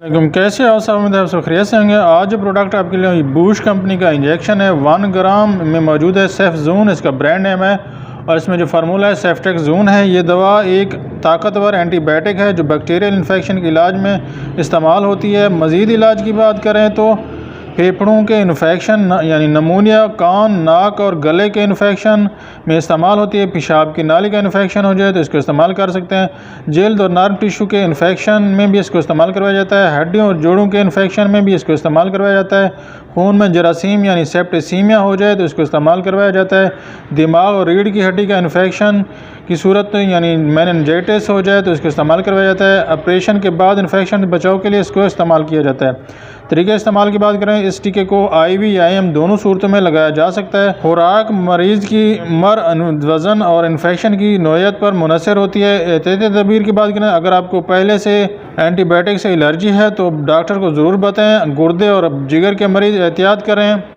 कैसे हो सब? उम्मीद है आप सब खैरियत से होंगे। आज जो प्रोडक्ट आपके लिए बूश कंपनी का इंजेक्शन है 1 ग्राम में मौजूद है। सेफजून इसका ब्रांड नेम है और इसमें जो फार्मूला है सेफ्टेक्जून है। ये दवा एक ताकतवर एंटीबायोटिक है जो बैक्टीरियल इन्फेक्शन के इलाज में इस्तेमाल होती है। मज़ीद इलाज की बात करें तो फेफड़ों के इन्फेक्शन यानी नमूनिया, कान, नाक और गले के इन्फेक्शन में इस्तेमाल होती है। पेशाब की नाली का इन्फेक्शन हो जाए तो इसको इस्तेमाल कर सकते हैं। जल्द और नर्व टिश्यू के इन्फेक्शन में भी इसको इस्तेमाल करवाया जाता है। हड्डियों और जोड़ों के इन्फेक्शन में भी इसको इस्तेमाल करवाया जाता है। खून में जरासीम यानी सेप्टिसीमिया हो जाए तो इसको इस्तेमाल करवाया जाता है। दिमाग और रीढ़ की हड्डी का इन्फेक्शन की सूरत यानी मेनिंजाइटिस हो जाए तो इसको इस्तेमाल करवाया जाता है। ऑपरेशन के बाद इन्फेक्शन बचाव के लिए इसको इस्तेमाल किया जाता है। तरीके इस्तेमाल की बात करें, इस टीके को IV या IM दोनों सूरतों में लगाया जा सकता है। खुराक मरीज़ की उम्र, वज़न और इन्फेक्शन की नौयत पर मुनहसर होती है। एहतियाती तदबीर की बात करें, अगर आपको पहले से एंटीबायोटिक से एलर्जी है तो डॉक्टर को ज़रूर बताएं। गुर्दे और जिगर के मरीज़ एहतियात करें।